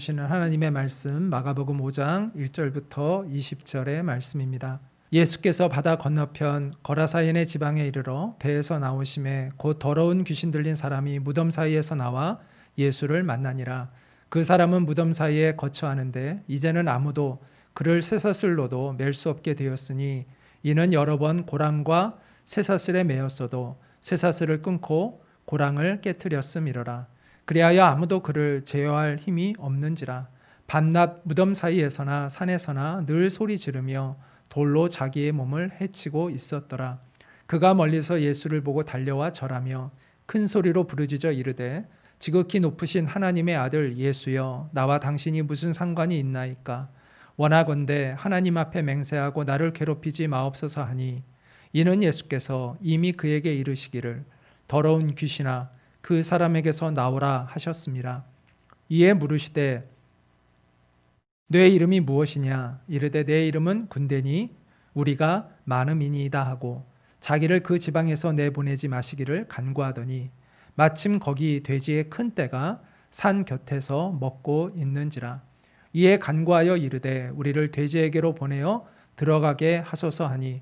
주시는 하나님의 말씀 마가복음 5장 1절부터 20절의 말씀입니다. 예수께서 바다 건너편 거라사인의 지방에 이르러 배에서 나오심에 곧 더러운 귀신 들린 사람이 무덤 사이에서 나와 예수를 만나니라. 그 사람은 무덤 사이에 거처하는데 이제는 아무도 그를 쇠사슬로도 맬 수 없게 되었으니 이는 여러 번 고랑과 쇠사슬에 매였어도 쇠사슬을 끊고 고랑을 깨뜨렸음이러라. 그리하여 아무도 그를 제어할 힘이 없는지라. 밤낮 무덤 사이에서나 산에서나 늘 소리 지르며 돌로 자기의 몸을 해치고 있었더라. 그가 멀리서 예수를 보고 달려와 절하며 큰 소리로 부르짖어 이르되 지극히 높으신 하나님의 아들 예수여, 나와 당신이 무슨 상관이 있나이까? 원하건대 하나님 앞에 맹세하고 나를 괴롭히지 마옵소서 하니, 이는 예수께서 이미 그에게 이르시기를 더러운 귀신아 그 사람에게서 나오라 하셨습니다. 이에 물으시되 내 이름이 무엇이냐? 이르되 내 이름은 군대니 우리가 많음이니이다 하고 자기를 그 지방에서 내보내지 마시기를 간구하더니 마침 거기 돼지의 큰 떼가 산 곁에서 먹고 있는지라. 이에 간구하여 이르되 우리를 돼지에게로 보내어 들어가게 하소서 하니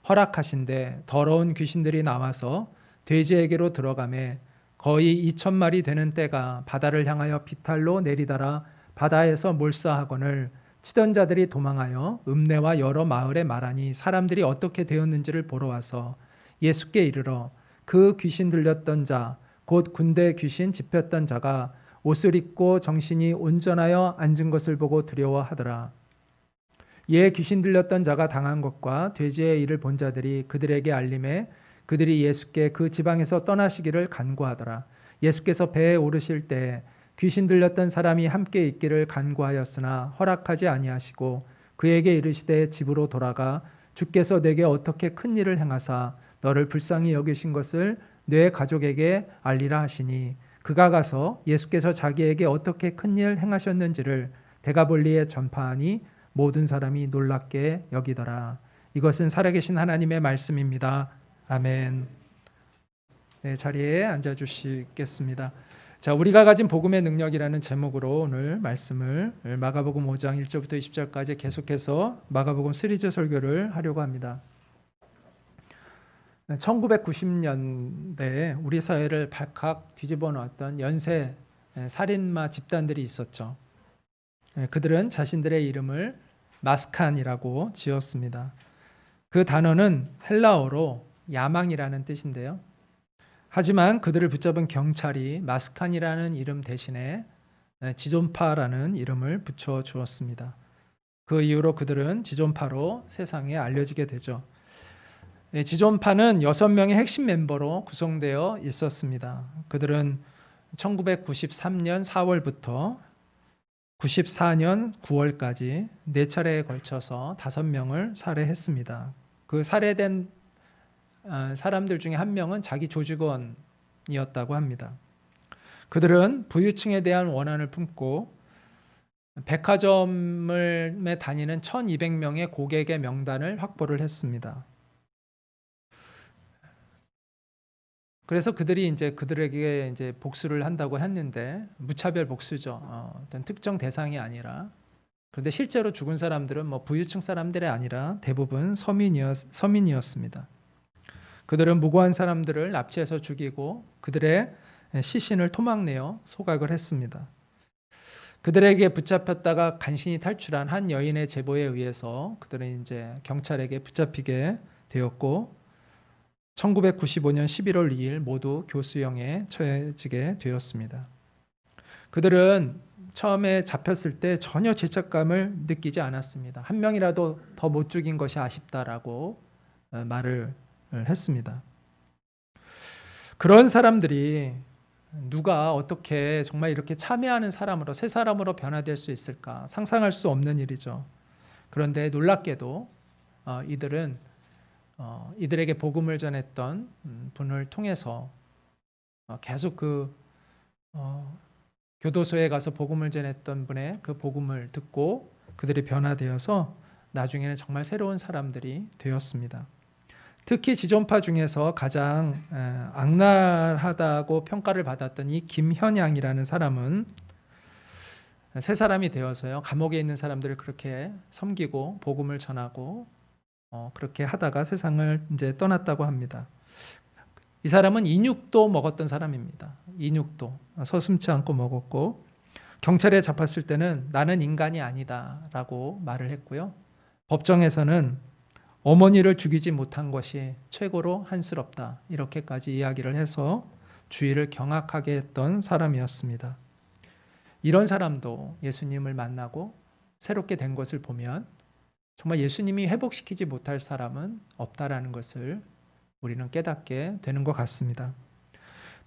허락하신대 더러운 귀신들이 나와서 돼지에게로 들어가매 거의 2,000마리 되는 떼가 바다를 향하여 비탈로 내리달아 바다에서 몰사하거늘 치던 자들이 도망하여 읍내와 여러 마을에 말하니 사람들이 어떻게 되었는지를 보러 와서 예수께 이르러 그 귀신 들렸던 자 곧 군대 귀신 집혔던 자가 옷을 입고 정신이 온전하여 앉은 것을 보고 두려워하더라. 이에 귀신 들렸던 자가 당한 것과 돼지의 일을 본 자들이 그들에게 알림해 그들이 예수께 그 지방에서 떠나시기를 간구하더라. 예수께서 배에 오르실 때 귀신 들렸던 사람이 함께 있기를 간구하였으나 허락하지 아니하시고 그에게 이르시되 집으로 돌아가 주께서 내게 어떻게 큰 일을 행하사 너를 불쌍히 여기신 것을 내 가족에게 알리라 하시니 그가 가서 예수께서 자기에게 어떻게 큰 일 행하셨는지를 데가볼리에 전파하니 모든 사람이 놀랍게 여기더라. 이것은 살아계신 하나님의 말씀입니다. 아멘. 네, 자리에 앉아주시겠습니다. 자, 우리가 가진 복음의 능력이라는 제목으로 오늘 말씀을 마가복음 5장 1절부터 20절까지 계속해서 마가복음 시리즈 설교를 하려고 합니다. 1990년대에 우리 사회를 발칵 뒤집어 놓았던 연쇄 살인마 집단들이 있었죠. 그들은 자신들의 이름을 마스칸이라고 지었습니다. 그 단어는 헬라어로 야망이라는 뜻인데요. 하지만 그들을 붙잡은 경찰이 마스칸이라는 이름 대신에 지존파라는 이름을 붙여 주었습니다. 그 이후로 그들은 지존파로 세상에 알려지게 되죠. 지존파는 6명의 핵심 멤버로 구성되어 있었습니다. 그들은 1993년 4월부터 94년 9월까지 4차례에 걸쳐서 5명을 살해했습니다. 그 살해된 사람들 중에 한 명은 자기 조직원이었다고 합니다. 그들은 부유층에 대한 원한을 품고 백화점에 다니는 1,200명의 고객의 명단을 확보를 했습니다. 그래서 그들이 그들에게 복수를 한다고 했는데 무차별 복수죠. 어떤 특정 대상이 아니라. 그런데 실제로 죽은 사람들은 부유층 사람들이 아니라 대부분 서민이었습니다. 그들은 무고한 사람들을 납치해서 죽이고 그들의 시신을 토막내어 소각을 했습니다. 그들에게 붙잡혔다가 간신히 탈출한 한 여인의 제보에 의해서 그들은 경찰에게 붙잡히게 되었고 1995년 11월 2일 모두 교수형에 처해지게 되었습니다. 그들은 처음에 잡혔을 때 전혀 죄책감을 느끼지 않았습니다. 한 명이라도 더 못 죽인 것이 아쉽다라고 말을 했습니다. 그런 사람들이 누가 어떻게 정말 이렇게 참여하는 사람으로 새 사람으로 변화될 수 있을까? 상상할 수 없는 일이죠. 그런데 놀랍게도 이들에게 복음을 전했던 분을 통해서 계속 교도소에 가서 복음을 전했던 분의 그 복음을 듣고 그들이 변화되어서 나중에는 정말 새로운 사람들이 되었습니다. 특히 지존파 중에서 가장 악랄하다고 평가를 받았던 이 김현양이라는 사람은 새 사람이 되어서요. 감옥에 있는 사람들을 그렇게 섬기고 복음을 전하고 그렇게 하다가 세상을 이제 떠났다고 합니다. 이 사람은 인육도 먹었던 사람입니다. 인육도 서슴지 않고 먹었고 경찰에 잡혔을 때는 나는 인간이 아니다라고 말을 했고요. 법정에서는 어머니를 죽이지 못한 것이 최고로 한스럽다 이렇게까지 이야기를 해서 주의를 경악하게 했던 사람이었습니다. 이런 사람도 예수님을 만나고 새롭게 된 것을 보면 정말 예수님이 회복시키지 못할 사람은 없다라는 것을 우리는 깨닫게 되는 것 같습니다.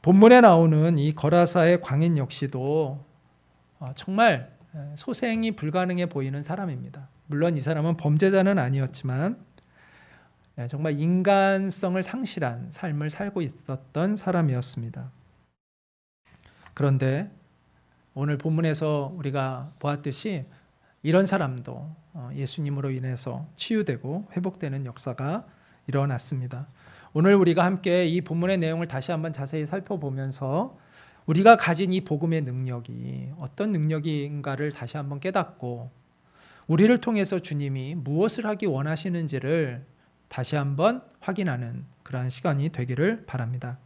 본문에 나오는 이 거라사의 광인 역시도 정말 소생이 불가능해 보이는 사람입니다. 물론 이 사람은 범죄자는 아니었지만 정말 인간성을 상실한 삶을 살고 있었던 사람이었습니다. 그런데 오늘 본문에서 우리가 보았듯이 이런 사람도 예수님으로 인해서 치유되고 회복되는 역사가 일어났습니다. 오늘 우리가 함께 이 본문의 내용을 다시 한번 자세히 살펴보면서 우리가 가진 이 복음의 능력이 어떤 능력인가를 다시 한번 깨닫고 우리를 통해서 주님이 무엇을 하기 원하시는지를 다시 한번 확인하는 그러한 시간이 되기를 바랍니다.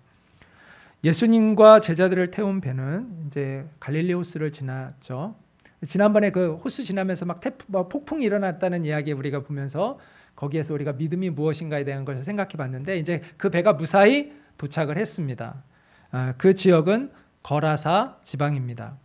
예수님과 제자들을 태운 배는 이제 갈릴리 호수를 지났죠. 지난번에 그 호수 지나면서 막 폭풍이 일어났다는 이야기 우리가 보면서 거기에서 우리가 믿음이 무엇인가에 대한 것을 생각해 봤는데 이제 그 배가 무사히 도착을 했습니다. 그 지역은 거라사 지방입니다.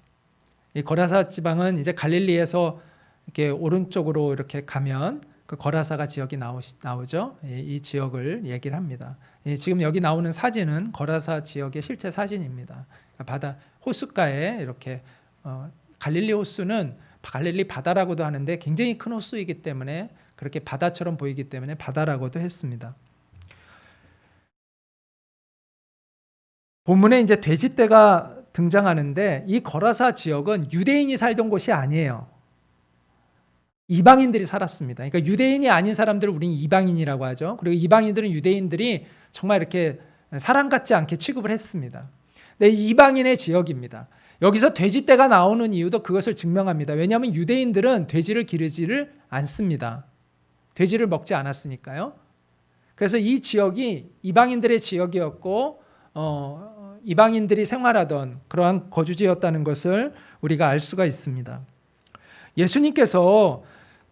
이 거라사 지방은 이제 갈릴리에서 이렇게 오른쪽으로 이렇게 가면 그 거라사가 지역이 나오죠. 이 지역을 얘기를 합니다. 지금 여기 나오는 사진은 거라사 지역의 실제 사진입니다. 바다 호숫가에 이렇게 갈릴리 호수는 갈릴리 바다라고도 하는데 굉장히 큰 호수이기 때문에 그렇게 바다처럼 보이기 때문에 바다라고도 했습니다. 본문에 이제 돼지떼가 등장하는데 이 거라사 지역은 유대인이 살던 곳이 아니에요. 이방인들이 살았습니다. 그러니까 유대인이 아닌 사람들을 우리는 이방인이라고 하죠. 그리고 이방인들은 유대인들이 정말 이렇게 사람같지 않게 취급을 했습니다. 근데 이방인의 지역입니다. 여기서 돼지떼가 나오는 이유도 그것을 증명합니다. 왜냐하면 유대인들은 돼지를 기르지를 않습니다. 돼지를 먹지 않았으니까요. 그래서 이 지역이 이방인들의 지역이었고 이방인들이 생활하던 그러한 거주지였다는 것을 우리가 알 수가 있습니다. 예수님께서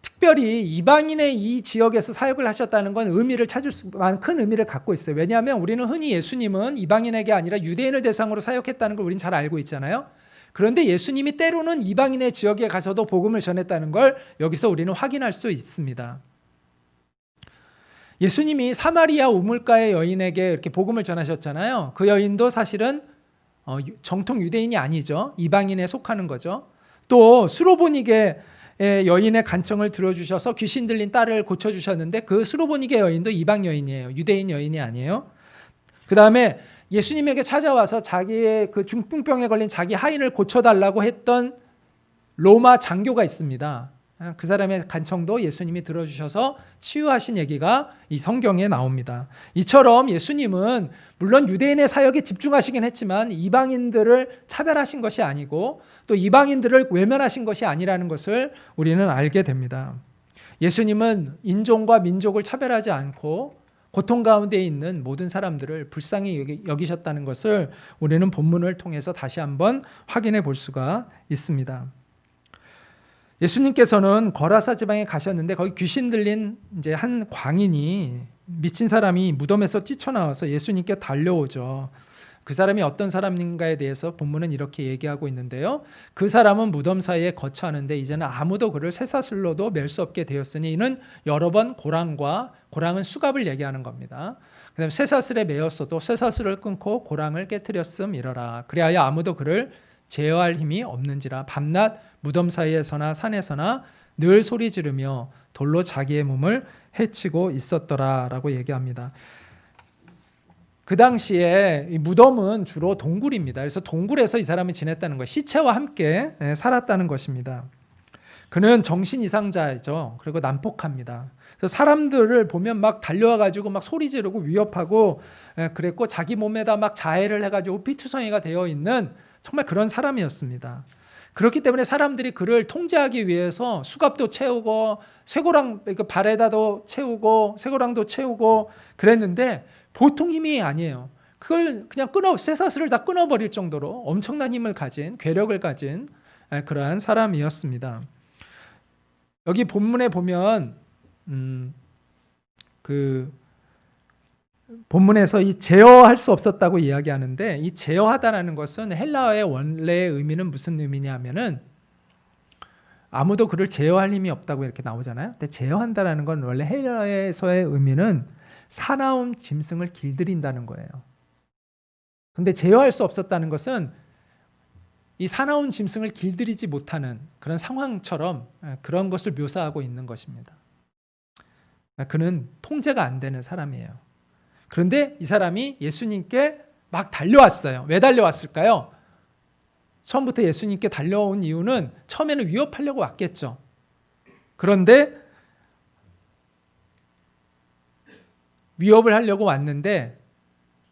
특별히 이방인의 이 지역에서 사역을 하셨다는 건 의미를 찾을 수만 큰 의미를 갖고 있어요. 왜냐하면 우리는 흔히 예수님은 이방인에게 아니라 유대인을 대상으로 사역했다는 걸 우리는 잘 알고 있잖아요. 그런데 예수님이 때로는 이방인의 지역에 가서도 복음을 전했다는 걸 여기서 우리는 확인할 수 있습니다. 예수님이 사마리아 우물가의 여인에게 이렇게 복음을 전하셨잖아요. 그 여인도 사실은 정통 유대인이 아니죠. 이방인에 속하는 거죠. 또 수로보니게 여인의 간청을 들어주셔서 귀신 들린 딸을 고쳐주셨는데 그 수로보니게 여인도 이방 여인이에요. 유대인 여인이 아니에요. 그 다음에 예수님에게 찾아와서 자기의 그 중풍병에 걸린 자기 하인을 고쳐달라고 했던 로마 장교가 있습니다. 그 사람의 간청도 예수님이 들어주셔서 치유하신 얘기가 이 성경에 나옵니다. 이처럼 예수님은 물론 유대인의 사역에 집중하시긴 했지만 이방인들을 차별하신 것이 아니고 또 이방인들을 외면하신 것이 아니라는 것을 우리는 알게 됩니다. 예수님은 인종과 민족을 차별하지 않고 고통 가운데 있는 모든 사람들을 불쌍히 여기셨다는 것을 우리는 본문을 통해서 다시 한번 확인해 볼 수가 있습니다. 예수님께서는 거라사 지방에 가셨는데 거기 귀신 들린 이제 한 광인이 미친 사람이 무덤에서 뛰쳐나와서 예수님께 달려오죠. 그 사람이 어떤 사람인가에 대해서 본문은 이렇게 얘기하고 있는데요. 그 사람은 무덤 사이에 거처하는데 이제는 아무도 그를 쇠사슬로도 맬 수 없게 되었으니 이는 여러 번 고랑은 수갑을 얘기하는 겁니다. 그다음에 쇠사슬에 매였어도 쇠사슬을 끊고 고랑을 깨트렸음이러라. 그리하여 아무도 그를 제어할 힘이 없는지라. 밤낮 무덤 사이에서나 산에서나 늘 소리 지르며 돌로 자기의 몸을 해치고 있었더라라고 얘기합니다. 그 당시에 이 무덤은 주로 동굴입니다. 그래서 동굴에서 이 사람이 지냈다는 것, 시체와 함께 살았다는 것입니다. 그는 정신 이상자죠. 그리고 난폭합니다. 그래서 사람들을 보면 막 달려와가지고 막 소리 지르고 위협하고 그랬고 자기 몸에다 막 자해를 해가지고 피투성이가 되어 있는 정말 그런 사람이었습니다. 그렇기 때문에 사람들이 그를 통제하기 위해서 수갑도 채우고 쇠고랑 그러니까 발에다도 채우고 쇠고랑도 채우고 그랬는데 보통 힘이 아니에요. 그걸 그냥 쇠사슬을 다 끊어버릴 정도로 엄청난 힘을 가진 괴력을 가진 그러한 사람이었습니다. 여기 본문에 보면 그 본문에서 이 제어할 수 없었다고 이야기하는데 이 제어하다라는 것은 헬라어의 원래의 의미는 무슨 의미냐면은 아무도 그를 제어할 힘이 없다고 이렇게 나오잖아요. 근데 제어한다라는 건 원래 헬라어에서의 의미는 사나운 짐승을 길들인다는 거예요. 근데 제어할 수 없었다는 것은 이 사나운 짐승을 길들이지 못하는 그런 상황처럼 그런 것을 묘사하고 있는 것입니다. 그는 통제가 안 되는 사람이에요. 그런데 이 사람이 예수님께 막 달려왔어요. 왜 달려왔을까요? 처음부터 예수님께 달려온 이유는 처음에는 위협하려고 왔겠죠. 그런데 위협을 하려고 왔는데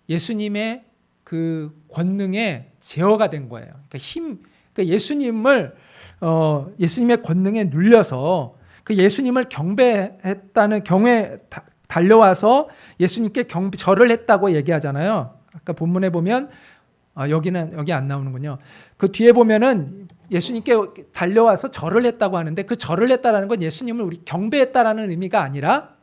예수님의 그 권능에 제어가 된 거예요. 그러니까 예수님의 권능에 눌려서 그 예수님을 경배했다는 경외 달려와서 예수님께 절을 했다고 얘기하잖아요. 아까 본문에 보면 여기 안 나오는군요. 그 뒤에 보면은 예수님께 달려와서 절을 했다고 하는데 그 절을 했다라는 건 예수님을 우리 경배했다라는 의미가 아니라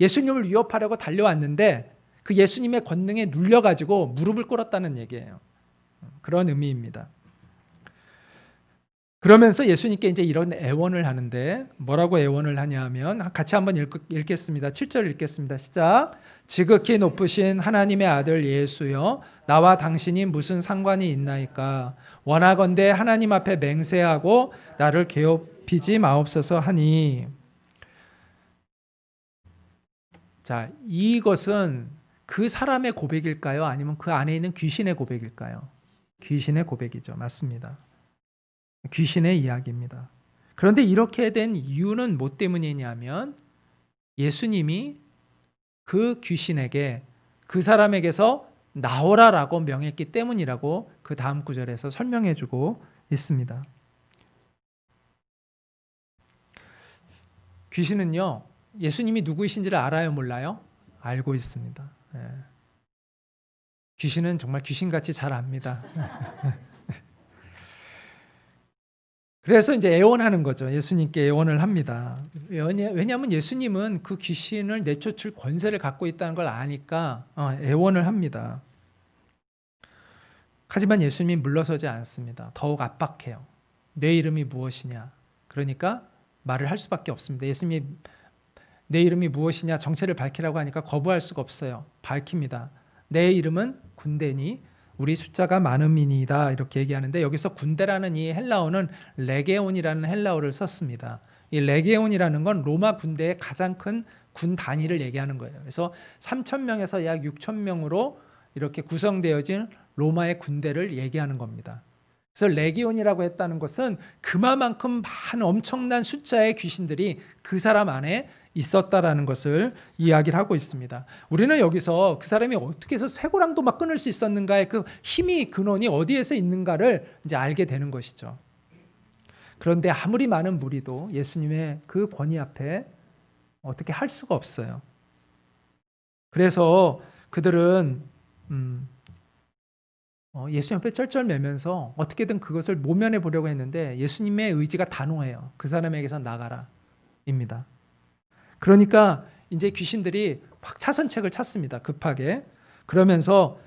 예수님을 위협하려고 달려왔는데 그 예수님의 권능에 눌려가지고 무릎을 꿇었다는 얘기예요. 그런 의미입니다. 그러면서 예수님께 이제 이런 애원을 하는데 뭐라고 애원을 하냐 하면 같이 한번 읽겠습니다. 7절 읽겠습니다. 시작. 지극히 높으신 하나님의 아들 예수여 나와 당신이 무슨 상관이 있나이까 원하건대 하나님 앞에 맹세하고 나를 괴롭히지 마옵소서 하니. 자, 이것은 그 사람의 고백일까요? 아니면 그 안에 있는 귀신의 고백일까요? 귀신의 고백이죠. 맞습니다. 귀신의 이야기입니다. 그런데 이렇게 된 이유는 뭐 때문이냐면 예수님이 그 귀신에게 그 사람에게서 나오라라고 명했기 때문이라고 그 다음 구절에서 설명해 주고 있습니다. 귀신은요, 예수님이 누구이신지를 알아요, 몰라요? 알고 있습니다. 귀신은 정말 귀신같이 잘 압니다. 그래서 이제 애원하는 거죠. 예수님께 애원을 합니다. 왜냐하면 예수님은 그 귀신을 내쫓을 권세를 갖고 있다는 걸 아니까 애원을 합니다. 하지만 예수님이 물러서지 않습니다. 더욱 압박해요. 내 이름이 무엇이냐? 그러니까 말을 할 수밖에 없습니다. 예수님이 내 이름이 무엇이냐 정체를 밝히라고 하니까 거부할 수가 없어요. 밝힙니다. 내 이름은 군대니 우리 숫자가 많음이니이다 이렇게 얘기하는데 여기서 군대라는 이 헬라어는 레게온이라는 헬라어를 썼습니다. 이 레게온이라는 건 로마 군대의 가장 큰 군 단위를 얘기하는 거예요. 그래서 3,000명에서 약 6,000명으로 이렇게 구성되어진 로마의 군대를 얘기하는 겁니다. 그래서 레기온이라고 했다는 것은 그만큼 많은 엄청난 숫자의 귀신들이 그 사람 안에 있었다라는 것을 이야기를 하고 있습니다. 우리는 여기서 그 사람이 어떻게 해서 쇠고랑도 막 끊을 수 있었는가의 그 힘이 근원이 어디에서 있는가를 이제 알게 되는 것이죠. 그런데 아무리 많은 무리도 예수님의 그 권위 앞에 어떻게 할 수가 없어요. 그래서 그들은 예수님 앞에 쩔쩔매면서 어떻게든 그것을 모면해 보려고 했는데 예수님의 의지가 단호해요. 그 사람에게서 나가라 입니다. 그러니까 이제 귀신들이 확 차선책을 찾습니다. 급하게. 그러면서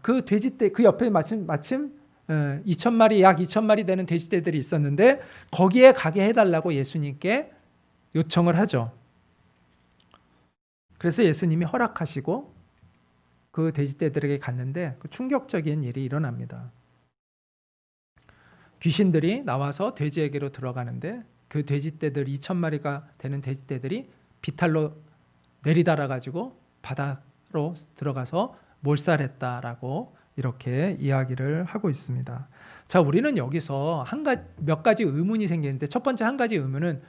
그 돼지떼 그 옆에 마침 2,000마리 약 2,000마리 되는 돼지떼들이 있었는데 거기에 가게 해달라고 예수님께 요청을 하죠. 그래서 예수님이 허락하시고 그 돼지떼들에게 갔는데 그 충격적인 일이 일어납니다. 귀신들이 나와서 돼지에게로 들어가는데 그 돼지떼들 2,000마리가 되는 돼지떼들이 비탈로 내리달아 가지고 바다로 들어가서 몰살했다라고 이렇게 이야기를 하고 있습니다. 자, 우리는 여기서 몇 가지 의문이 생기는데 첫 번째 한 가지 의문은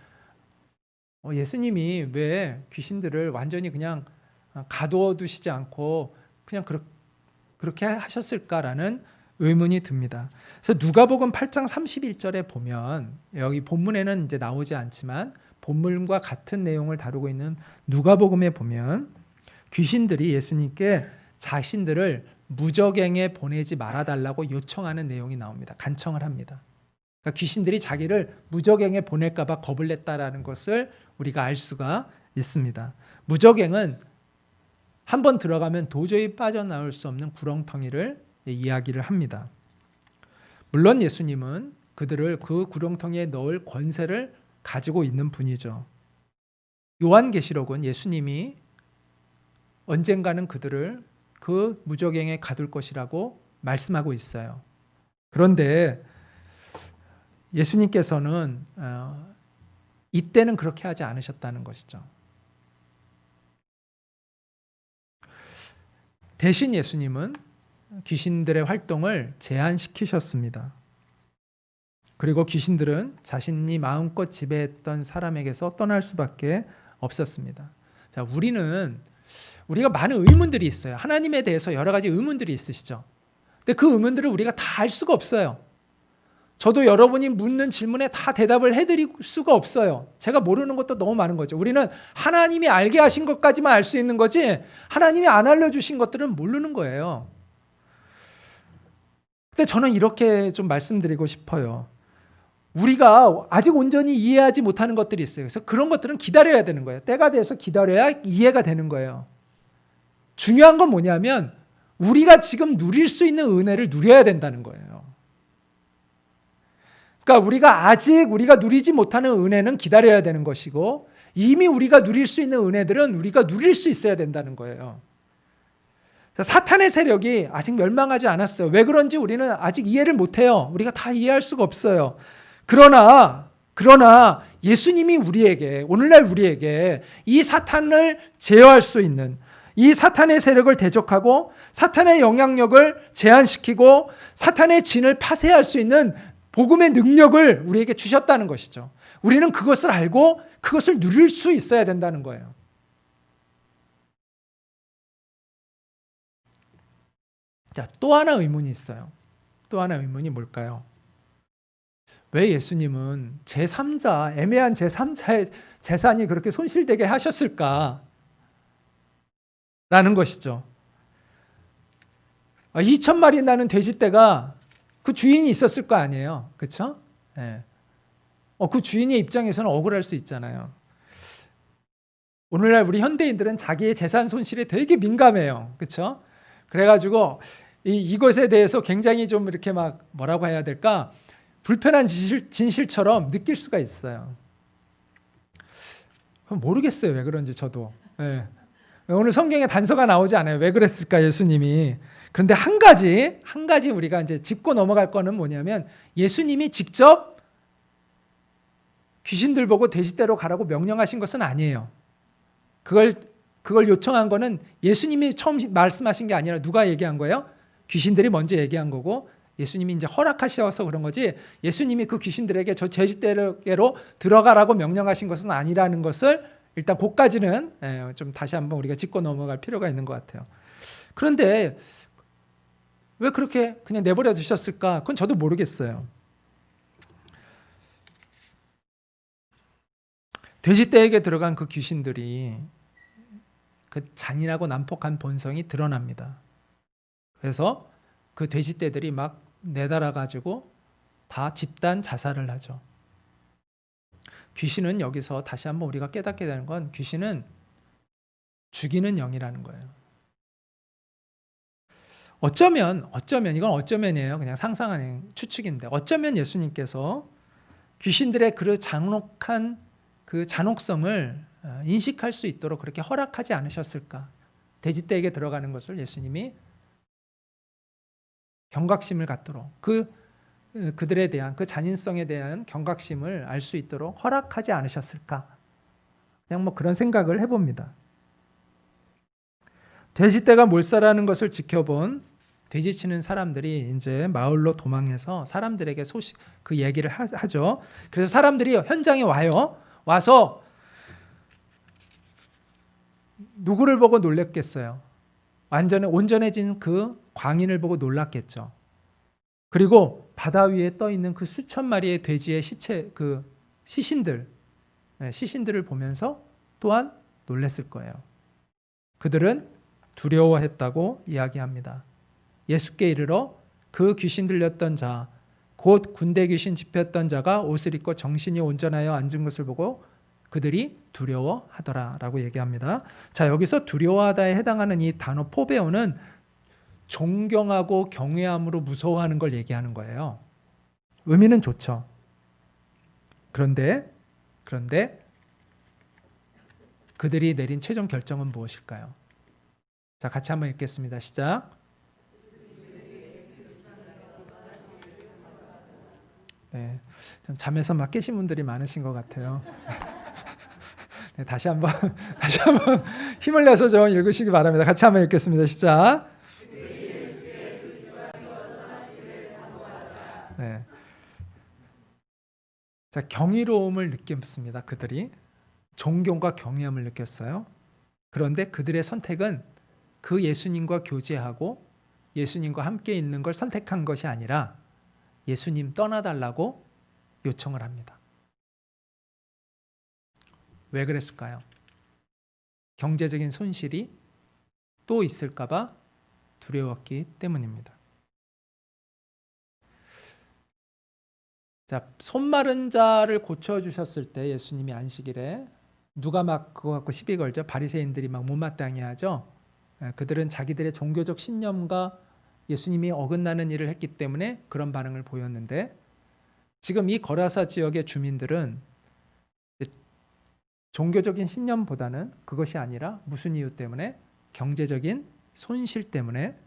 예수님이 왜 귀신들을 완전히 그냥 가두어 두시지 않고 그냥 그렇게 하셨을까라는 의문이 듭니다. 그래서 누가복음 8장 31절에 보면 여기 본문에는 이제 나오지 않지만 본문과 같은 내용을 다루고 있는 누가복음에 보면 귀신들이 예수님께 자신들을 무적행에 보내지 말아달라고 요청하는 내용이 나옵니다. 간청을 합니다. 그러니까 귀신들이 자기를 무적행에 보낼까 봐 겁을 냈다라는 것을 우리가 알 수가 있습니다. 무적행은 한번 들어가면 도저히 빠져나올 수 없는 구렁텅이를 이야기를 합니다. 물론 예수님은 그들을 그 구렁텅이에 넣을 권세를 가지고 있는 분이죠. 요한계시록은 예수님이 언젠가는 그들을 그 무적행에 가둘 것이라고 말씀하고 있어요. 그런데 예수님께서는 이때는 그렇게 하지 않으셨다는 것이죠. 대신 예수님은 귀신들의 활동을 제한시키셨습니다. 그리고 귀신들은 자신이 마음껏 지배했던 사람에게서 떠날 수밖에 없었습니다. 자, 우리가 많은 의문들이 있어요. 하나님에 대해서 여러 가지 의문들이 있으시죠. 근데 그 의문들을 우리가 다 알 수가 없어요. 저도 여러분이 묻는 질문에 다 대답을 해드릴 수가 없어요. 제가 모르는 것도 너무 많은 거죠. 우리는 하나님이 알게 하신 것까지만 알 수 있는 거지 하나님이 안 알려주신 것들은 모르는 거예요. 근데 저는 이렇게 좀 말씀드리고 싶어요. 우리가 아직 온전히 이해하지 못하는 것들이 있어요. 그래서 그런 것들은 기다려야 되는 거예요. 때가 돼서 기다려야 이해가 되는 거예요. 중요한 건 뭐냐면 우리가 지금 누릴 수 있는 은혜를 누려야 된다는 거예요. 그러니까 우리가 누리지 못하는 은혜는 기다려야 되는 것이고 이미 우리가 누릴 수 있는 은혜들은 우리가 누릴 수 있어야 된다는 거예요. 사탄의 세력이 아직 멸망하지 않았어요. 왜 그런지 우리는 아직 이해를 못해요. 우리가 다 이해할 수가 없어요. 그러나 예수님이 오늘날 우리에게 이 사탄을 제어할 수 있는 이 사탄의 세력을 대적하고 사탄의 영향력을 제한시키고 사탄의 진을 파쇄할 수 있는 복음의 능력을 우리에게 주셨다는 것이죠. 우리는 그것을 알고 그것을 누릴 수 있어야 된다는 거예요. 자, 또 하나 의문이 있어요. 또 하나 의문이 뭘까요? 왜 예수님은 제3자, 애매한 제3자의 재산이 그렇게 손실되게 하셨을까? 라는 것이죠. 2,000마리 나는 돼지떼가 그 주인이 있었을 거 아니에요. 그렇죠? 네. 그 주인의 입장에서는 억울할 수 있잖아요. 오늘날 우리 현대인들은 자기의 재산 손실에 되게 민감해요. 그렇죠? 그래가지고 이것에 대해서 굉장히 좀 이렇게 막 뭐라고 해야 될까? 불편한 진실처럼 느낄 수가 있어요. 모르겠어요. 왜 그런지 저도. 네. 오늘 성경에 단서가 나오지 않아요. 왜 그랬을까 예수님이. 그런데 한 가지 우리가 이제 짚고 넘어갈 거는 뭐냐면 예수님이 직접 귀신들 보고 돼지떼로 가라고 명령하신 것은 아니에요. 그걸 요청한 거는 예수님이 처음 말씀하신 게 아니라 누가 얘기한 거예요? 귀신들이 먼저 얘기한 거고 예수님이 이제 허락하셔서 그런 거지 예수님이 그 귀신들에게 저 돼지떼로 들어가라고 명령하신 것은 아니라는 것을 일단 그까지는 좀 다시 한번 우리가 짚고 넘어갈 필요가 있는 것 같아요. 그런데 왜 그렇게 그냥 내버려 두셨을까? 그건 저도 모르겠어요. 돼지떼에게 들어간 그 귀신들이 그 잔인하고 난폭한 본성이 드러납니다. 그래서 그 돼지떼들이 막 내달아 가지고 다 집단 자살을 하죠. 귀신은 여기서 다시 한번 우리가 깨닫게 되는 건 귀신은 죽이는 영이라는 거예요. 어쩌면 이건 어쩌면이에요. 그냥 상상하는 추측인데 어쩌면 예수님께서 귀신들의 그 잔혹한 그 잔혹성을 인식할 수 있도록 그렇게 허락하지 않으셨을까? 돼지떼에게 들어가는 것을 예수님이 경각심을 갖도록 그들에 대한 그 잔인성에 대한 경각심을 알 수 있도록 허락하지 않으셨을까? 그냥 뭐 그런 생각을 해봅니다. 돼지떼가 몰살하는 것을 지켜본 돼지치는 사람들이 이제 마을로 도망해서 사람들에게 그 얘기를 하죠. 그래서 사람들이 현장에 와서 누구를 보고 놀랐겠어요? 온전해진 그 광인을 보고 놀랐겠죠. 그리고 바다 위에 떠 있는 그 수천 마리의 돼지의 시체, 그 시신들을 보면서 또한 놀랐을 거예요. 그들은 두려워했다고 이야기합니다. 예수께 이르러 그 귀신 들렸던 자, 곧 군대 귀신 집혔던 자가 옷을 입고 정신이 온전하여 앉은 것을 보고 그들이 두려워하더라라고 얘기합니다. 자, 여기서 두려워하다에 해당하는 이 단어 포베오는 존경하고 경외함으로 무서워하는 걸 얘기하는 거예요. 의미는 좋죠. 그런데 그들이 내린 최종 결정은 무엇일까요? 자, 같이 한번 읽겠습니다. 시작. 네, 좀 잠에서 막 깨신 분들이 많으신 것 같아요. 네, 다시 한번 힘을 내서 좀 읽으시기 바랍니다. 같이 한번 읽겠습니다. 시작. 네. 자, 경이로움을 느꼈습니다. 그들이 존경과 경외함을 느꼈어요. 그런데 그들의 선택은 그 예수님과 교제하고 예수님과 함께 있는 걸 선택한 것이 아니라 예수님 떠나달라고 요청을 합니다. 왜 그랬을까요? 경제적인 손실이 또 있을까 봐 두려웠기 때문입니다. 자, 손 마른 자를 고쳐주셨을 때 예수님이 안식일에 누가 막 그거 갖고 시비 걸죠? 바리새인들이 막 못마땅해 하죠. 그들은 자기들의 종교적 신념과 예수님이 어긋나는 일을 했기 때문에 그런 반응을 보였는데, 지금 이 거라사 지역의 주민들은 종교적인 신념보다는 그것이 아니라 무슨 이유 때문에? 경제적인 손실 때문에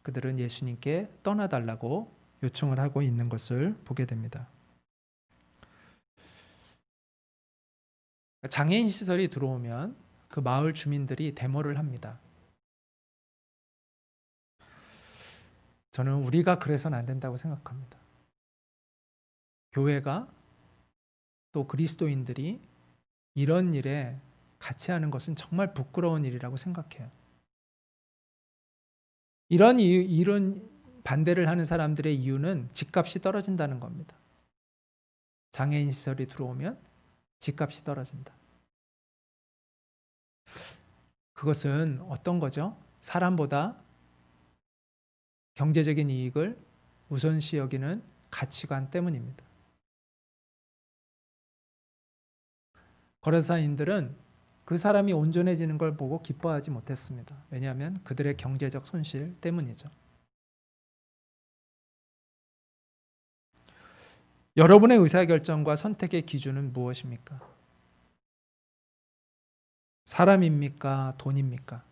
그들은 예수님께 떠나달라고 요청을 하고 있는 것을 보게 됩니다. 장애인 시설이 들어오면 그 마을 주민들이 데모를 합니다. 저는 우리가 그래서는 안 된다고 생각합니다. 교회가 또 그리스도인들이 이런 일에 같이 하는 것은 정말 부끄러운 일이라고 생각해요. 이런 반대를 하는 사람들의 이유는 집값이 떨어진다는 겁니다. 장애인 시설이 들어오면 집값이 떨어진다. 그것은 어떤 거죠? 사람보다 경제적인 이익을 우선시 여기는 가치관 때문입니다. 거라사인들은 그 사람이 온전해지는 걸 보고 기뻐하지 못했습니다. 왜냐하면 그들의 경제적 손실 때문이죠. 여러분의 의사결정과 선택의 기준은 무엇입니까? 사람입니까? 돈입니까?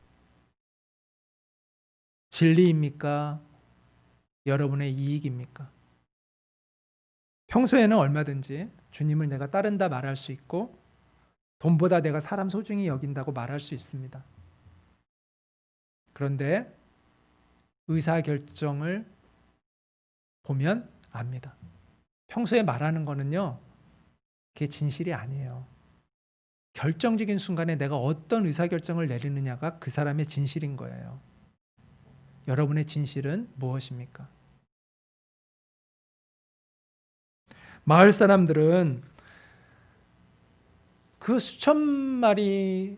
진리입니까? 여러분의 이익입니까? 평소에는 얼마든지 주님을 내가 따른다 말할 수 있고 돈보다 내가 사람 소중히 여긴다고 말할 수 있습니다. 그런데 의사결정을 보면 압니다. 평소에 말하는 거는요, 그게 진실이 아니에요. 결정적인 순간에 내가 어떤 의사결정을 내리느냐가 그 사람의 진실인 거예요. 여러분의 진실은 무엇입니까? 마을 사람들은 그 수천 마리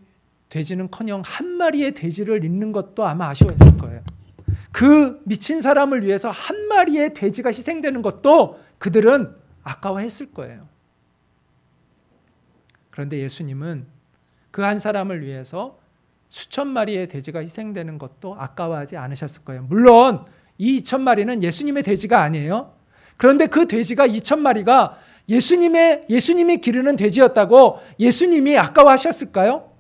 돼지는커녕 한 마리의 돼지를 잃는 것도 아마 아쉬워했을 거예요. 그 미친 사람을 위해서 한 마리의 돼지가 희생되는 것도 그들은 아까워했을 거예요. 그런데 예수님은 그 한 사람을 위해서 수천 마리의 돼지가 희생되는 것도 아까워하지 않으셨을 거예요. 물론 이 2천 마리는 예수님의 돼지가 아니에요. 그런데 그 돼지가 2천 마리가 예수님이 기르는 돼지였다고 예수님이 아까워하셨을까요?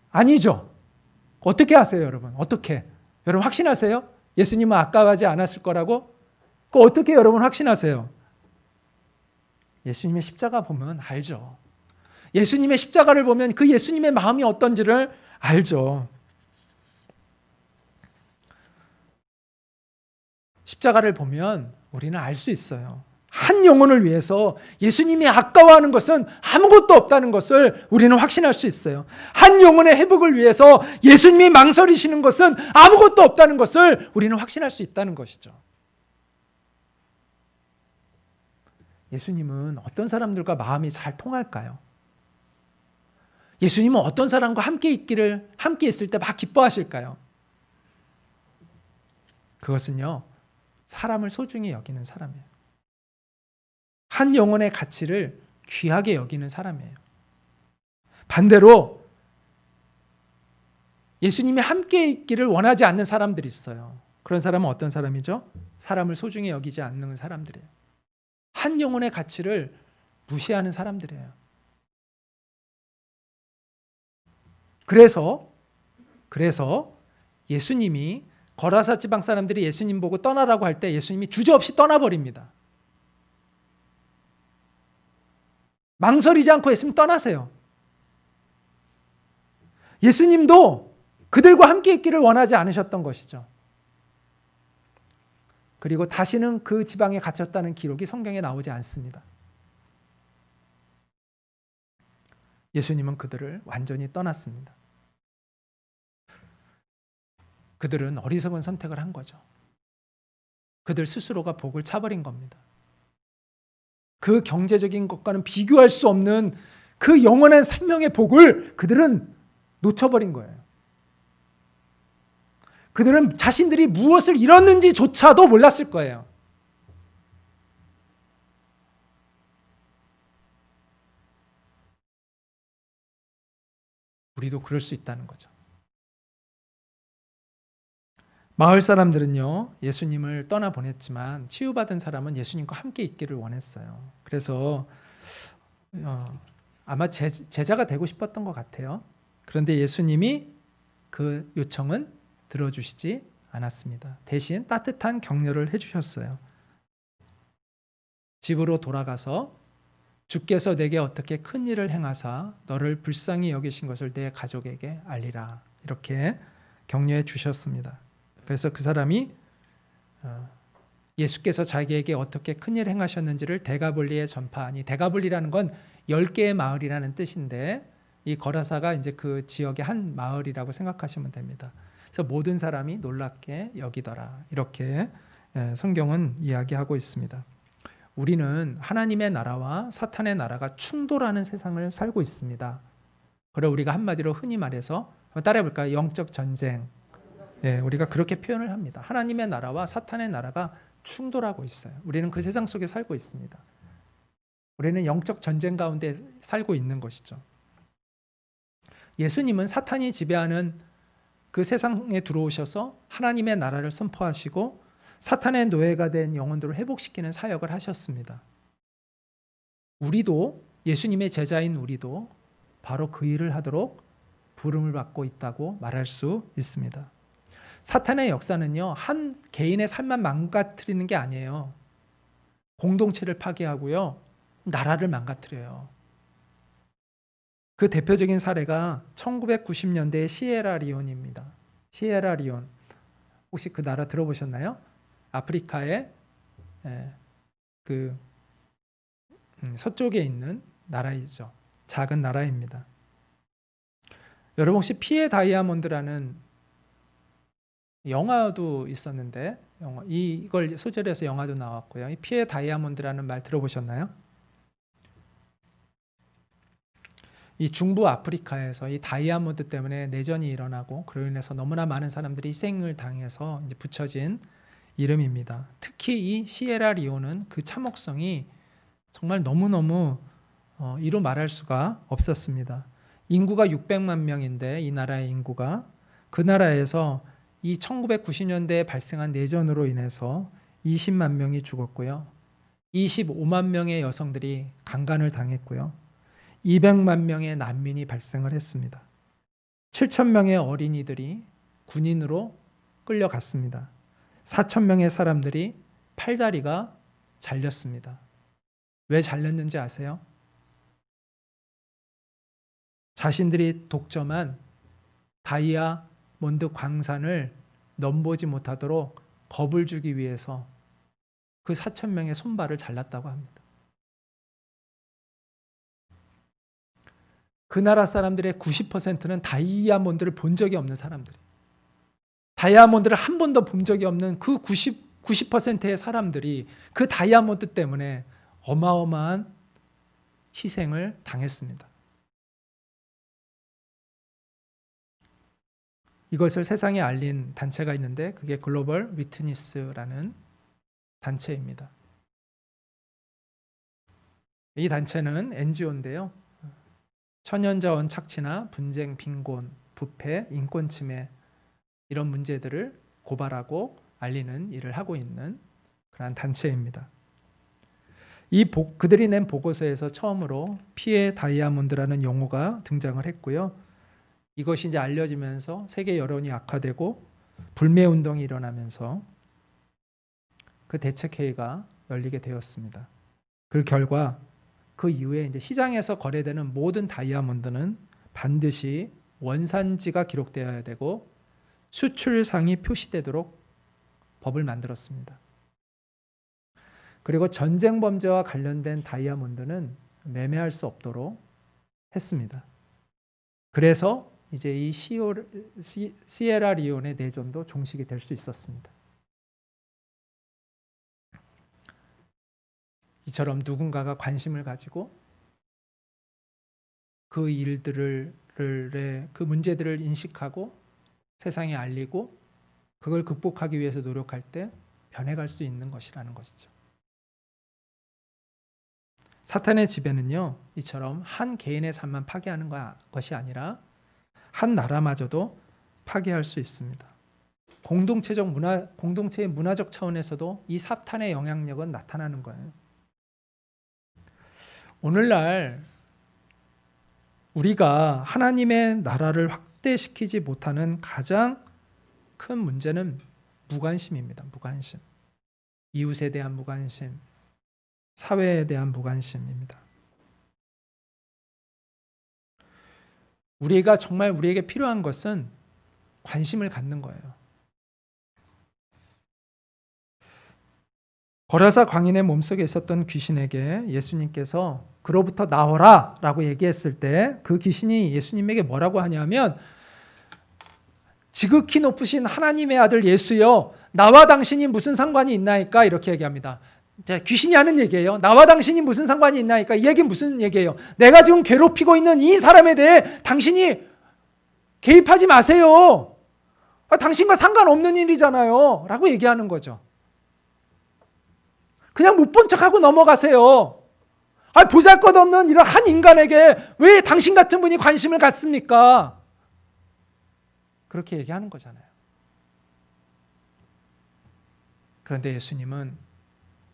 아니죠. 어떻게 하세요, 여러분? 어떻게? 여러분 확신하세요? 예수님은 아까워하지 않았을 거라고? 그거 어떻게 여러분 확신하세요? 예수님의 십자가 보면 알죠. 예수님의 십자가를 보면 그 예수님의 마음이 어떤지를 알죠. 십자가를 보면 우리는 알 수 있어요. 한 영혼을 위해서 예수님이 아까워하는 것은 아무것도 없다는 것을 우리는 확신할 수 있어요. 한 영혼의 회복을 위해서 예수님이 망설이시는 것은 아무것도 없다는 것을 우리는 확신할 수 있다는 것이죠. 예수님은 어떤 사람들과 마음이 잘 통할까요? 예수님은 어떤 사람과 함께 있을 때 막 기뻐하실까요? 그것은요, 사람을 소중히 여기는 사람이에요. 한 영혼의 가치를 귀하게 여기는 사람이에요. 반대로 예수님이 함께 있기를 원하지 않는 사람들이 있어요. 그런 사람은 어떤 사람이죠? 사람을 소중히 여기지 않는 사람들이에요. 한 영혼의 가치를 무시하는 사람들이에요. 그래서 예수님이 거라사 지방 사람들이 예수님 보고 떠나라고 할 때 예수님이 주저없이 떠나버립니다. 망설이지 않고 예수님 떠나세요. 예수님도 그들과 함께 있기를 원하지 않으셨던 것이죠. 그리고 다시는 그 지방에 갇혔다는 기록이 성경에 나오지 않습니다. 예수님은 그들을 완전히 떠났습니다. 그들은 어리석은 선택을 한 거죠. 그들 스스로가 복을 차버린 겁니다. 그 경제적인 것과는 비교할 수 없는 그 영원한 생명의 복을 그들은 놓쳐버린 거예요. 그들은 자신들이 무엇을 잃었는지조차도 몰랐을 거예요. 우리도 그럴 수 있다는 거죠. 마을 사람들은요, 예수님을 떠나보냈지만 치유받은 사람은 예수님과 함께 있기를 원했어요. 그래서 아마 제자가 되고 싶었던 것 같아요. 그런데 예수님이 그 요청은 들어주시지 않았습니다. 대신 따뜻한 격려를 해주셨어요. 집으로 돌아가서 주께서 내게 어떻게 큰 일을 행하사 너를 불쌍히 여기신 것을 내 가족에게 알리라. 이렇게 격려해 주셨습니다. 그래서 그 사람이 예수께서 자기에게 어떻게 큰일 행하셨는지를 데가볼리에 전파하니, 데가볼리라는 건 10개의 마을이라는 뜻인데 이 거라사가 이제 그 지역의 한 마을이라고 생각하시면 됩니다. 그래서 모든 사람이 놀랍게 여기더라. 이렇게 성경은 이야기하고 있습니다. 우리는 하나님의 나라와 사탄의 나라가 충돌하는 세상을 살고 있습니다. 그걸 우리가 한마디로 흔히 말해서 따라해 볼까요? 영적 전쟁. 우리가 그렇게 표현을 합니다. 하나님의 나라와 사탄의 나라가 충돌하고 있어요. 우리는 그 세상 속에 살고 있습니다. 우리는 영적 전쟁 가운데 살고 있는 것이죠. 예수님은 사탄이 지배하는 그 세상에 들어오셔서 하나님의 나라를 선포하시고 사탄의 노예가 된 영혼들을 회복시키는 사역을 하셨습니다. 우리도, 예수님의 제자인 우리도 바로 그 일을 하도록 부름을 받고 있다고 말할 수 있습니다. 사탄의 역사는요, 한 개인의 삶만 망가뜨리는 게 아니에요. 공동체를 파괴하고요, 나라를 망가뜨려요. 그 대표적인 사례가 1990년대의 시에라리온입니다. 시에라리온, 혹시 그 나라 들어보셨나요? 아프리카의 그 서쪽에 있는 나라이죠. 작은 나라입니다. 여러분 혹시 피에 다이아몬드라는 영화도 있었는데 이걸 소재로 해서 영화도 나왔고요. 이 피에 다이아몬드라는 말 들어보셨나요? 이 중부 아프리카에서 이 다이아몬드 때문에 내전이 일어나고 그로 인해서 너무나 많은 사람들이 희생을 당해서 이제 붙여진 이름입니다. 특히 이 시에라리온은 그 참혹성이 정말 너무너무 이루 말할 수가 없었습니다. 인구가 600만 명인데 이 나라의 인구가, 그 나라에서 이 1990년대에 발생한 내전으로 인해서 20만 명이 죽었고요. 25만 명의 여성들이 강간을 당했고요. 200만 명의 난민이 발생을 했습니다. 7천 명의 어린이들이 군인으로 끌려갔습니다. 4천 명의 사람들이 팔다리가 잘렸습니다. 왜 잘렸는지 아세요? 자신들이 독점한 다이아몬드 광산을 넘보지 못하도록 겁을 주기 위해서 그 4천 명의 손발을 잘랐다고 합니다. 그 나라 사람들의 90%는 다이아몬드를 본 적이 없는 사람들이에요. 다이아몬드를 한 번도 본 적이 없는 그 90%의 사람들이 그 다이아몬드 때문에 어마어마한 희생을 당했습니다. 이것을 세상에 알린 단체가 있는데 그게 글로벌 위트니스라는 단체입니다. 이 단체는 NGO인데요. 천연자원 착취나 분쟁, 빈곤, 부패, 인권 침해 이런 문제들을 고발하고 알리는 일을 하고 있는 그러한 단체입니다. 그들이 낸 보고서에서 처음으로 피해 다이아몬드라는 용어가 등장을 했고요. 이것이 이제 알려지면서 세계 여론이 악화되고 불매 운동이 일어나면서 그 대책회의가 열리게 되었습니다. 그 결과 그 이후에 이제 시장에서 거래되는 모든 다이아몬드는 반드시 원산지가 기록되어야 되고 수출상이 표시되도록 법을 만들었습니다. 그리고 전쟁 범죄와 관련된 다이아몬드는 매매할 수 없도록 했습니다. 그래서 이제 이 시에라리온의 내전도 종식이 될 수 있었습니다. 이처럼 누군가가 관심을 가지고 그 일들을 그 문제들을 인식하고 세상에 알리고 그걸 극복하기 위해서 노력할 때 변해갈 수 있는 것이라는 것이죠. 사탄의 지배는요, 이처럼 한 개인의 삶만 파괴하는 것이 아니라 한 나라마저도 파괴할 수 있습니다. 공동체의 문화적 차원에서도 이 사탄의 영향력은 나타나는 거예요. 오늘날 우리가 하나님의 나라를 확대시키지 못하는 가장 큰 문제는 무관심입니다. 무관심. 이웃에 대한 무관심, 사회에 대한 무관심입니다. 우리에게 필요한 것은 관심을 갖는 거예요. 거라사 광인의 몸속에 있었던 귀신에게 예수님께서 그로부터 나오라 라고 얘기했을 때 그 귀신이 예수님에게 뭐라고 하냐면 지극히 높으신 하나님의 아들 예수여 나와 당신이 무슨 상관이 있나이까 이렇게 얘기합니다. 귀신이 하는 얘기예요. 나와 당신이 무슨 상관이 있나이까 이 얘기는 무슨 얘기예요? 내가 지금 괴롭히고 있는 이 사람에 대해 당신이 개입하지 마세요. 당신과 상관없는 일이잖아요 라고 얘기하는 거죠. 그냥 못 본 척하고 넘어가세요. 보잘것없는 이런 한 인간에게 왜 당신 같은 분이 관심을 갖습니까? 그렇게 얘기하는 거잖아요. 그런데 예수님은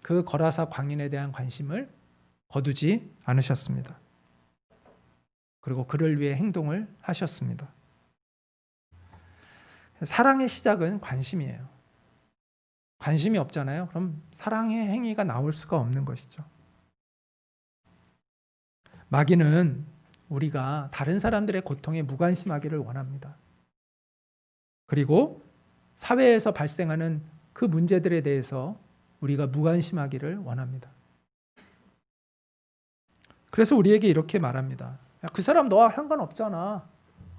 그 거라사 광인에 대한 관심을 거두지 않으셨습니다. 그리고 그를 위해 행동을 하셨습니다. 사랑의 시작은 관심이에요. 관심이 없잖아요. 그럼 사랑의 행위가 나올 수가 없는 것이죠. 마귀는 우리가 다른 사람들의 고통에 무관심하기를 원합니다. 그리고 사회에서 발생하는 그 문제들에 대해서 우리가 무관심하기를 원합니다. 그래서 우리에게 이렇게 말합니다. 야, 그 사람 너와 상관없잖아.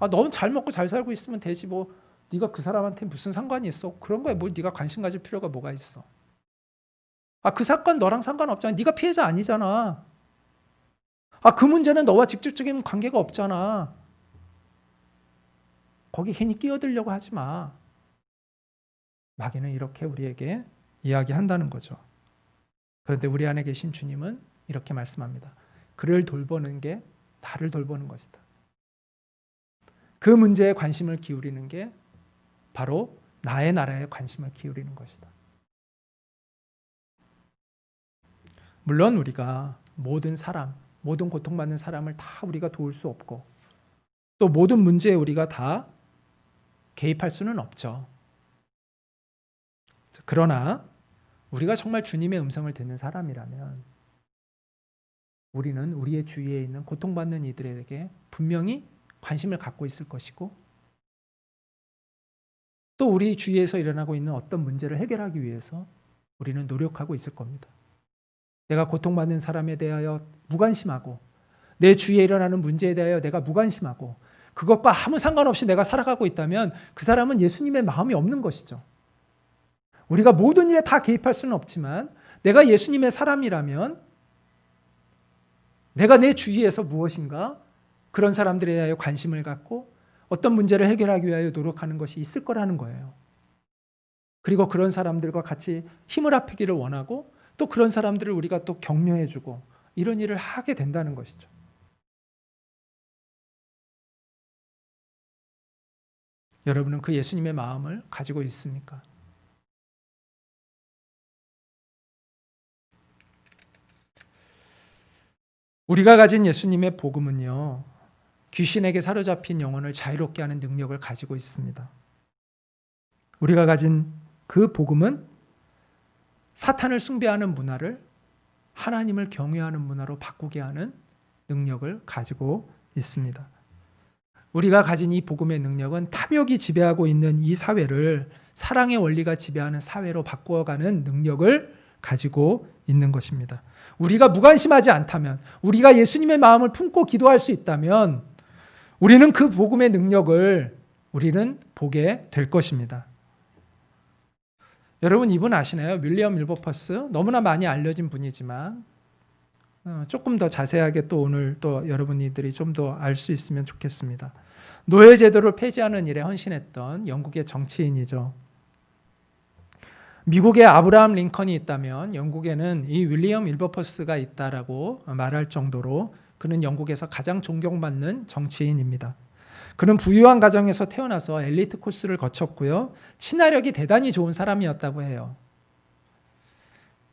너는 잘 먹고 잘 살고 있으면 되지 뭐. 네가 그 사람한테 무슨 상관이 있어? 그런 거에 뭘 네가 관심 가질 필요가 뭐가 있어? 그 사건 너랑 상관없잖아. 네가 피해자 아니잖아. 그 문제는 너와 직접적인 관계가 없잖아. 거기 괜히 끼어들려고 하지 마. 마귀는 이렇게 우리에게 이야기한다는 거죠. 그런데 우리 안에 계신 주님은 이렇게 말씀합니다. 그를 돌보는 게 나를 돌보는 것이다. 그 문제에 관심을 기울이는 게 바로 나의 나라에 관심을 기울이는 것이다. 물론 우리가 모든 사람, 모든 고통받는 사람을 다 우리가 도울 수 없고 또 모든 문제에 우리가 다 개입할 수는 없죠. 그러나 우리가 정말 주님의 음성을 듣는 사람이라면 우리는 우리의 주위에 있는 고통받는 이들에게 분명히 관심을 갖고 있을 것이고 또 우리 주위에서 일어나고 있는 어떤 문제를 해결하기 위해서 우리는 노력하고 있을 겁니다. 내가 고통받는 사람에 대하여 무관심하고 내 주위에 일어나는 문제에 대하여 내가 무관심하고 그것과 아무 상관없이 내가 살아가고 있다면 그 사람은 예수님의 마음이 없는 것이죠. 우리가 모든 일에 다 개입할 수는 없지만 내가 예수님의 사람이라면 내가 내 주위에서 무엇인가 그런 사람들에 대하여 관심을 갖고 어떤 문제를 해결하기 위하여 노력하는 것이 있을 거라는 거예요. 그리고 그런 사람들과 같이 힘을 합하기를 원하고 또 그런 사람들을 우리가 또 격려해주고 이런 일을 하게 된다는 것이죠. 여러분은 그 예수님의 마음을 가지고 있습니까? 우리가 가진 예수님의 복음은요, 귀신에게 사로잡힌 영혼을 자유롭게 하는 능력을 가지고 있습니다. 우리가 가진 그 복음은 사탄을 숭배하는 문화를 하나님을 경외하는 문화로 바꾸게 하는 능력을 가지고 있습니다. 우리가 가진 이 복음의 능력은 탐욕이 지배하고 있는 이 사회를 사랑의 원리가 지배하는 사회로 바꾸어가는 능력을 가지고 있는 것입니다. 우리가 무관심하지 않다면, 우리가 예수님의 마음을 품고 기도할 수 있다면 우리는 그 복음의 능력을 우리는 보게 될 것입니다. 여러분 이분 아시나요? 윌리엄 윌버퍼스, 너무나 많이 알려진 분이지만 조금 더 자세하게 또 오늘 또 여러분들이 좀 더 알 수 있으면 좋겠습니다. 노예제도를 폐지하는 일에 헌신했던 영국의 정치인이죠. 미국에 아브라함 링컨이 있다면 영국에는 이 윌리엄 윌버퍼스가 있다라고 말할 정도로 그는 영국에서 가장 존경받는 정치인입니다. 그는 부유한 가정에서 태어나서 엘리트 코스를 거쳤고요. 친화력이 대단히 좋은 사람이었다고 해요.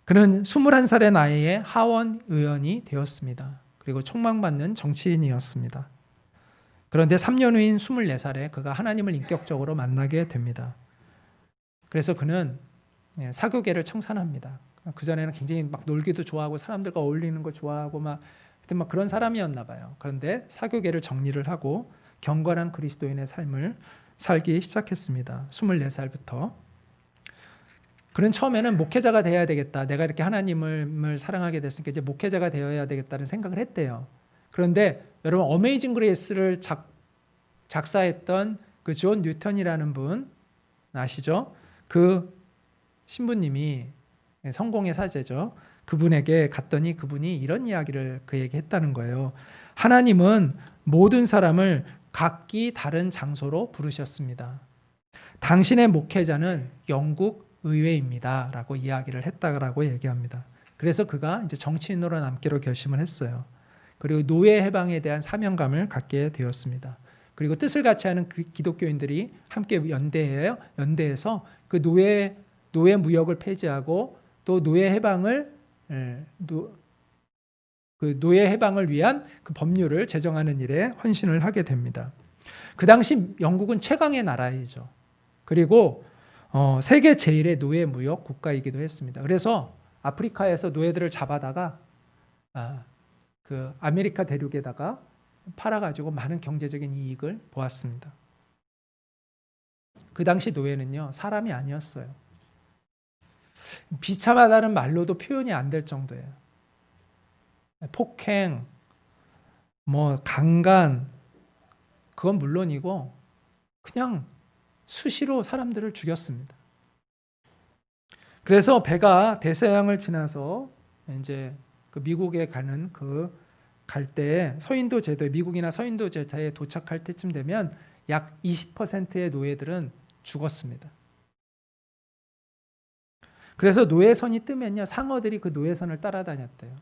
그는 21살의 나이에 하원 의원이 되었습니다. 그리고 촉망받는 정치인이었습니다. 그런데 3년 후인 24살에 그가 하나님을 인격적으로 만나게 됩니다. 그래서 그는 사교계를 청산합니다. 그전에는 굉장히 막 놀기도 좋아하고 사람들과 어울리는 거 좋아하고 막 그런 사람이었나 봐요. 그런데 사교계를 정리를 하고 경건한 그리스도인의 삶을 살기 시작했습니다. 24살부터. 그는 처음에는 목회자가 되어야 되겠다. 내가 이렇게 하나님을 사랑하게 됐으니까 이제 목회자가 되어야 되겠다는 생각을 했대요. 그런데 여러분 어메이징 그레이스를 작사했던 그 존 뉴턴이라는 분 아시죠? 그 신부님이 성공의 사제죠. 그분에게 갔더니 그분이 이런 이야기를 그에게 했다는 거예요. 하나님은 모든 사람을 각기 다른 장소로 부르셨습니다. 당신의 목회자는 영국 의회입니다. 라고 이야기를 했다라고 얘기합니다. 그래서 그가 이제 정치인으로 남기로 결심을 했어요. 그리고 노예 해방에 대한 사명감을 갖게 되었습니다. 그리고 뜻을 같이 하는 기독교인들이 함께 연대해서 그 노예 무역을 폐지하고 또 노예 해방을 위한 그 법률을 제정하는 일에 헌신을 하게 됩니다. 그 당시 영국은 최강의 나라이죠. 그리고 세계 제1의 노예 무역 국가이기도 했습니다. 그래서 아프리카에서 노예들을 잡아다가 그 아메리카 대륙에다가 팔아가지고 많은 경제적인 이익을 보았습니다. 그 당시 노예는요, 사람이 아니었어요. 비참하다는 말로도 표현이 안 될 정도예요. 폭행, 강간, 그건 물론이고 그냥 수시로 사람들을 죽였습니다. 그래서 배가 대서양을 지나서 이제 그 미국에 가는 갈 때 서인도 제도에 미국이나 서인도 제도에 도착할 때쯤 되면 약 20%의 노예들은 죽었습니다. 그래서 노예선이 뜨면요, 상어들이 그 노예선을 따라다녔대요.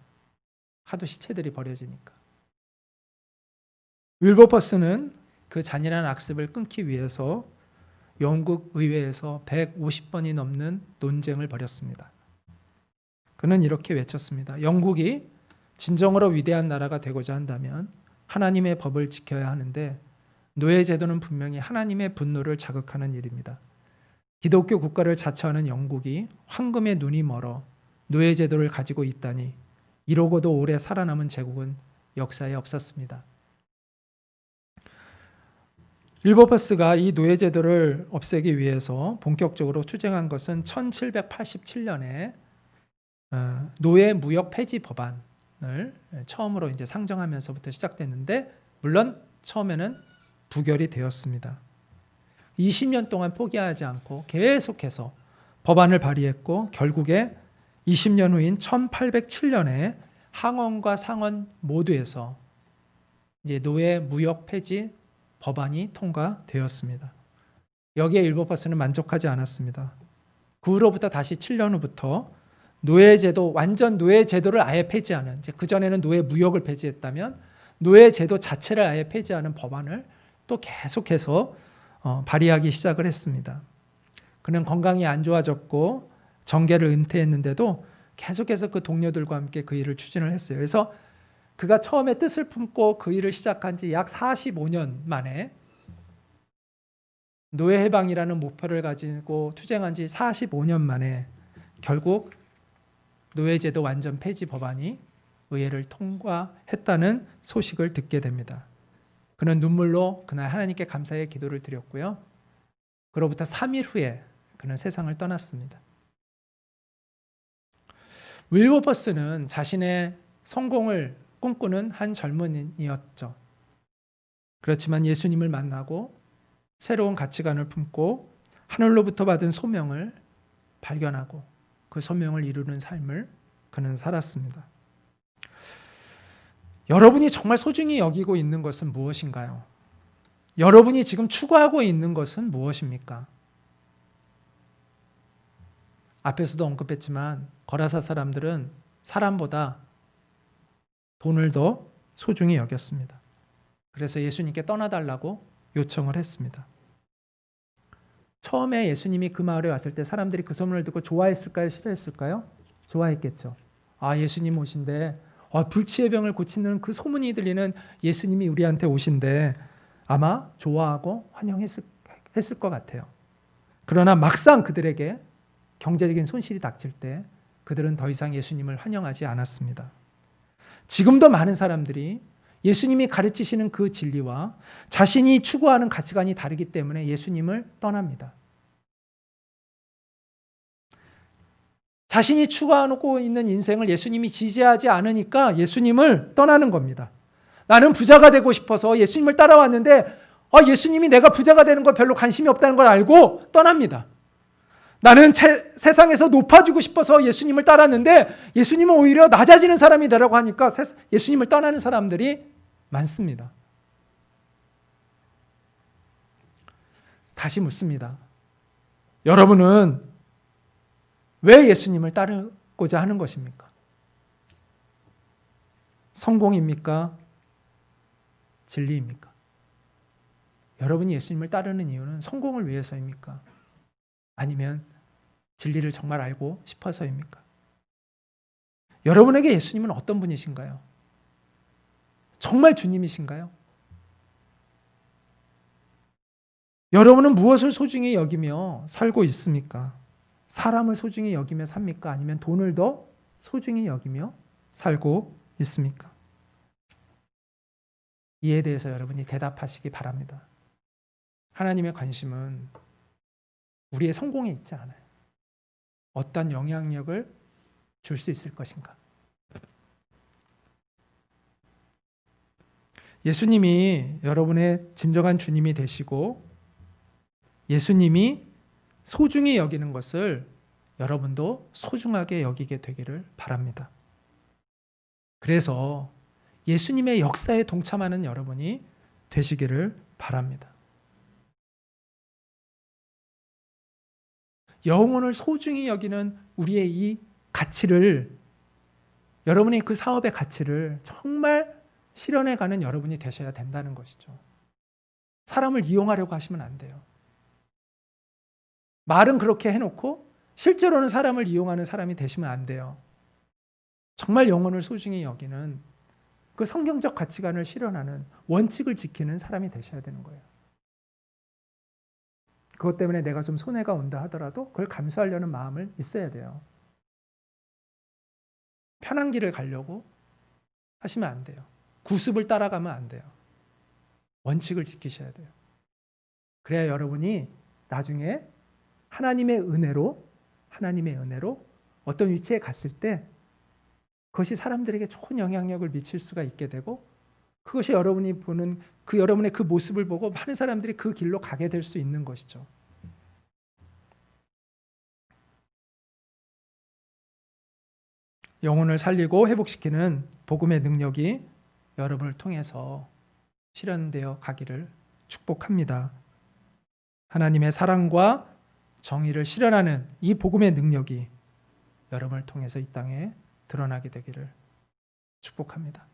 하도 시체들이 버려지니까. 윌버퍼스는 그 잔인한 악습을 끊기 위해서 영국 의회에서 150번이 넘는 논쟁을 벌였습니다. 그는 이렇게 외쳤습니다. 영국이 진정으로 위대한 나라가 되고자 한다면 하나님의 법을 지켜야 하는데 노예제도는 분명히 하나님의 분노를 자극하는 일입니다. 기독교 국가를 자처하는 영국이 황금의 눈이 멀어 노예제도를 가지고 있다니 이러고도 오래 살아남은 제국은 역사에 없었습니다. 윌버퍼스가 이 노예제도를 없애기 위해서 본격적으로 투쟁한 것은 1787년에 노예 무역 폐지 법안을 처음으로 이제 상정하면서부터 시작됐는데 물론 처음에는 부결이 되었습니다. 20년 동안 포기하지 않고 계속해서 법안을 발의했고 결국에 20년 후인 1807년에 하원과 상원 모두에서 이제 노예 무역 폐지 법안이 통과되었습니다. 여기에 윌버퍼스는 만족하지 않았습니다. 그 후로부터 다시 7년 후부터 노예제도, 완전 노예제도를 아예 폐지하는, 이제 그전에는 노예 무역을 폐지했다면 노예제도 자체를 아예 폐지하는 법안을 또 계속해서 발의하기 시작을 했습니다. 그는 건강이 안 좋아졌고 정계를 은퇴했는데도 계속해서 그 동료들과 함께 그 일을 추진을 했어요. 그래서 그가 처음에 뜻을 품고 그 일을 시작한 지 약 45년 만에 노예 해방이라는 목표를 가지고 투쟁한 지 45년 만에 결국 노예제도 완전 폐지 법안이 의회를 통과했다는 소식을 듣게 됩니다. 그는 눈물로 그날 하나님께 감사의 기도를 드렸고요. 그로부터 3일 후에 그는 세상을 떠났습니다. 윌버퍼스는 자신의 성공을 꿈꾸는 한 젊은이였죠. 그렇지만 예수님을 만나고 새로운 가치관을 품고 하늘로부터 받은 소명을 발견하고 그 소명을 이루는 삶을 그는 살았습니다. 여러분이 정말 소중히 여기고 있는 것은 무엇인가요? 여러분이 지금 추구하고 있는 것은 무엇입니까? 앞에서도 언급했지만 거라사 사람들은 사람보다 돈을 더 소중히 여겼습니다. 그래서 예수님께 떠나달라고 요청을 했습니다. 처음에 예수님이 그 마을에 왔을 때 사람들이 그 소문을 듣고 좋아했을까요? 싫어했을까요? 좋아했겠죠. 아, 예수님 오신대. 불치의 병을 고치는 그 소문이 들리는 예수님이 우리한테 오신대. 아마 좋아하고 환영했을 것 같아요. 그러나 막상 그들에게 경제적인 손실이 닥칠 때 그들은 더 이상 예수님을 환영하지 않았습니다. 지금도 많은 사람들이 예수님이 가르치시는 그 진리와 자신이 추구하는 가치관이 다르기 때문에 예수님을 떠납니다. 자신이 추구하고 있는 인생을 예수님이 지지하지 않으니까 예수님을 떠나는 겁니다. 나는 부자가 되고 싶어서 예수님을 따라왔는데 예수님이 내가 부자가 되는 거 별로 관심이 없다는 걸 알고 떠납니다. 나는 세상에서 높아지고 싶어서 예수님을 따랐는데 예수님은 오히려 낮아지는 사람이 되라고 하니까 예수님을 떠나는 사람들이 많습니다. 다시 묻습니다. 여러분은 왜 예수님을 따르고자 하는 것입니까? 성공입니까? 진리입니까? 여러분이 예수님을 따르는 이유는 성공을 위해서입니까? 아니면 진리를 정말 알고 싶어서입니까? 여러분에게 예수님은 어떤 분이신가요? 정말 주님이신가요? 여러분은 무엇을 소중히 여기며 살고 있습니까? 사람을 소중히 여기며 삽니까? 아니면 돈을 더 소중히 여기며 살고 있습니까? 이에 대해서 여러분이 대답하시기 바랍니다. 하나님의 관심은 우리의 성공에 있지 않아요. 어떤 영향력을 줄 수 있을 것인가? 예수님이 여러분의 진정한 주님이 되시고 예수님이 소중히 여기는 것을 여러분도 소중하게 여기게 되기를 바랍니다. 그래서 예수님의 역사에 동참하는 여러분이 되시기를 바랍니다. 영혼을 소중히 여기는 우리의 이 가치를, 여러분의 그 사업의 가치를 정말 실현해가는 여러분이 되셔야 된다는 것이죠. 사람을 이용하려고 하시면 안 돼요. 말은 그렇게 해놓고 실제로는 사람을 이용하는 사람이 되시면 안 돼요. 정말 영혼을 소중히 여기는 그 성경적 가치관을 실현하는, 원칙을 지키는 사람이 되셔야 되는 거예요. 그것 때문에 내가 좀 손해가 온다 하더라도 그걸 감수하려는 마음을 있어야 돼요. 편한 길을 가려고 하시면 안 돼요. 구습을 따라가면 안 돼요. 원칙을 지키셔야 돼요. 그래야 여러분이 나중에 하나님의 은혜로 어떤 위치에 갔을 때 그것이 사람들에게 좋은 영향력을 미칠 수가 있게 되고, 그것이 여러분이 보는 여러분의 그 모습을 보고 많은 사람들이 그 길로 가게 될 수 있는 것이죠. 영혼을 살리고 회복시키는 복음의 능력이 여러분을 통해서 실현되어 가기를 축복합니다. 하나님의 사랑과 정의를 실현하는 이 복음의 능력이 여러분을 통해서 이 땅에 드러나게 되기를 축복합니다.